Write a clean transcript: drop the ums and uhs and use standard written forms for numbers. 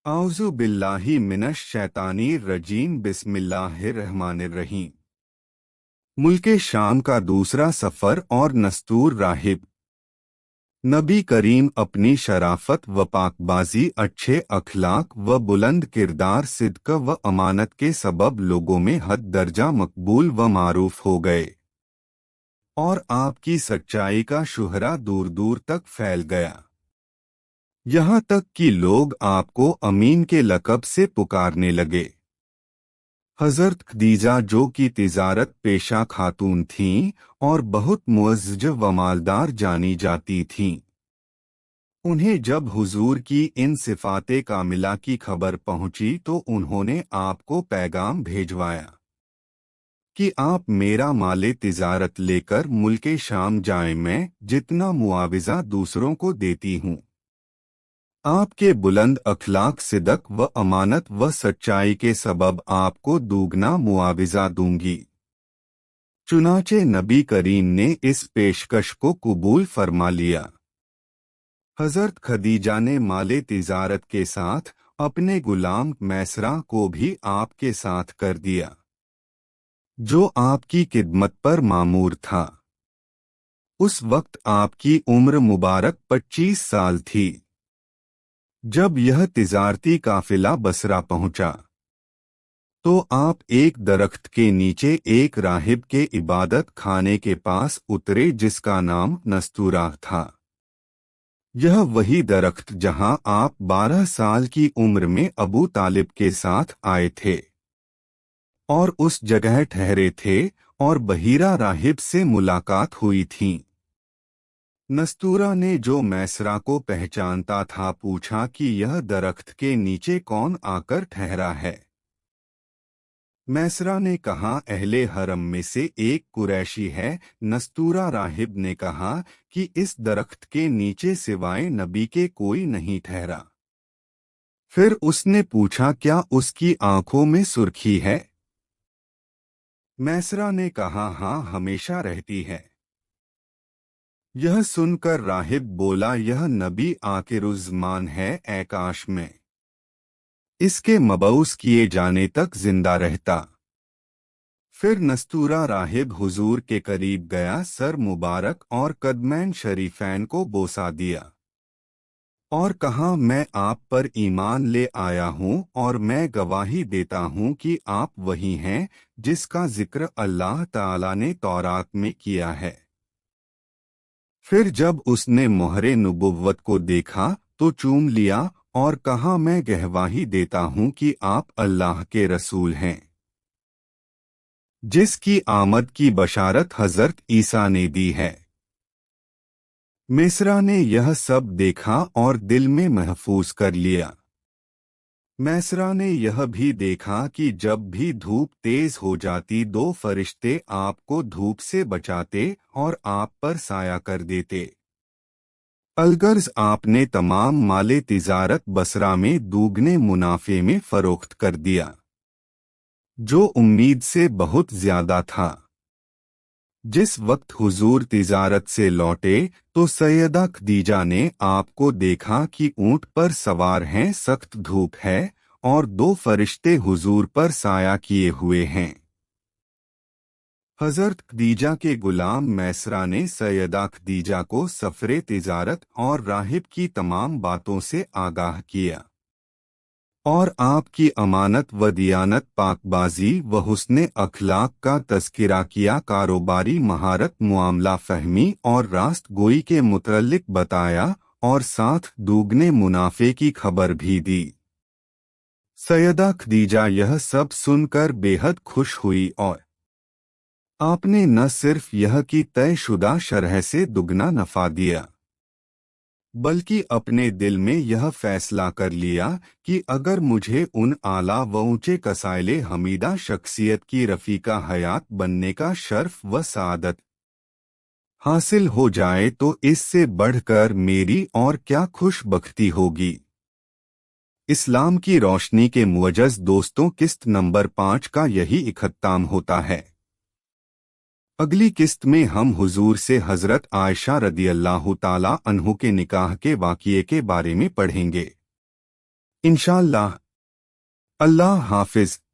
औज़ु बिल्लाहि मिनश शैतानिर रजीम बिस्मिल्लाहिर रहमानिर रहीम। मुल्के शाम का दूसरा सफ़र और नस्तूर राहिब। नबी करीम अपनी शराफत व पाकबाजी, अच्छे अखलाक व बुलंद किरदार, सिद्क व अमानत के सबब लोगों में हद दर्जा मकबूल व मारूफ हो गए और आपकी सच्चाई का शुहरा दूर दूर तक फैल गया, यहाँ तक कि लोग आपको अमीन के लक़ब से पुकारने लगे। हज़रत खदीजा, जो कि तिजारत पेशा खातून थीं और बहुत मुअज़्ज़ज व मालदार जानी जाती थीं, उन्हें जब हुजूर की इन सिफ़ाते कामिला की खबर पहुंची तो उन्होंने आपको पैगाम भेजवाया कि आप मेरा माले तिजारत लेकर मुल्के शाम जाएं, मैं जितना मुआविज़ा दूसरों को देती हूँ, आपके बुलंद अखलाक, सिदक व अमानत व सच्चाई के सबब आपको दूगना मुआविज़ा दूंगी। चुनाचे नबी करीम ने इस पेशकश को कबूल फरमा लिया। हज़रत खदीजा ने माले तिजारत के साथ अपने गुलाम मैसरा को भी आपके साथ कर दिया, जो आपकी खिदमत पर मामूर था। उस वक्त आपकी उम्र मुबारक 25 साल थी। जब यह तिजारती काफिला बसरा पहुंचा तो आप एक दरख्त के नीचे एक राहिब के इबादत खाने के पास उतरे, जिसका नाम नस्तूरा था। यह वही दरख्त जहां आप 12 साल की उम्र में अबू तालिब के साथ आए थे और उस जगह ठहरे थे और बहीरा राहिब से मुलाकात हुई थी। नस्तूरा ने, जो मैसरा को पहचानता था, पूछा कि यह दरख्त के नीचे कौन आकर ठहरा है। मैसरा ने कहा, अहले हरम में से एक कुरैशी है। नस्तूरा राहिब ने कहा कि इस दरख्त के नीचे सिवाय नबी के कोई नहीं ठहरा। फिर उसने पूछा, क्या उसकी आंखों में सुर्खी है? मैसरा ने कहा, हाँ, हमेशा रहती है। यह सुनकर राहिब बोला, यह नबी आखिरुज़्ज़मान है, आकाश में इसके मबऊस किए जाने तक जिंदा रहता। फिर नस्तूरा राहिब हुजूर के करीब गया, सर मुबारक और कदमैन शरीफैन को बोसा दिया और कहा, मैं आप पर ईमान ले आया हूँ और मैं गवाही देता हूँ कि आप वही हैं जिसका जिक्र अल्लाह ताला ने तौरात में किया है। फिर जब उसने मोहरे नुबुव्वत को देखा तो चूम लिया और कहा, मैं गवाही देता हूँ कि आप अल्लाह के रसूल हैं, जिसकी आमद की बशारत हज़रत ईसा ने दी है। मिस्रा ने यह सब देखा और दिल में महफूज कर लिया। मैसरा ने यह भी देखा कि जब भी धूप तेज हो जाती, दो फरिश्ते आपको धूप से बचाते और आप पर साया कर देते। अलगर्ज आपने तमाम माले तिजारत बसरा में दूगने मुनाफे में फरोख्त कर दिया, जो उम्मीद से बहुत ज्यादा था। जिस वक्त हुजूर तिजारत से लौटे तो सैयदा खदीजा ने आपको देखा कि ऊंट पर सवार हैं, सख्त धूप है और दो फरिश्ते हुजूर पर साया किए हुए हैं। हज़रत खदीजा के गुलाम मैसरा ने सैयदा खदीजा को सफरे तिजारत और राहिब की तमाम बातों से आगाह किया और आपकी अमानत व दियानत, पाकबाजी व हुस्ने अखलाक का तज़किरा किया, कारोबारी महारत, मुआमला फहमी और रास्त गोई के मुतल्लिक बताया और साथ दूगने मुनाफे की खबर भी दी। सैयदा खदीजा यह सब सुनकर बेहद खुश हुई और आपने न सिर्फ यह कि तयशुदा शरह से दुगना नफा दिया, बल्कि अपने दिल में यह फैसला कर लिया कि अगर मुझे उन आला व ऊंचे कसाइले हमीदा शख्सियत की रफ़ीका हयात बनने का शर्फ व सादत हासिल हो जाए तो इससे बढ़कर मेरी और क्या खुशबख्ती होगी। इस्लाम की रोशनी के मुअज्जज़ दोस्तों, किस्त नंबर 5 का यही इख्तिताम होता है। अगली किस्त में हम हुजूर से हज़रत आयशा रदियल्लाहु ताला अन्हु के निकाह के वाक़िए के बारे में पढ़ेंगे। انشاءاللہ. اللہ حافظ.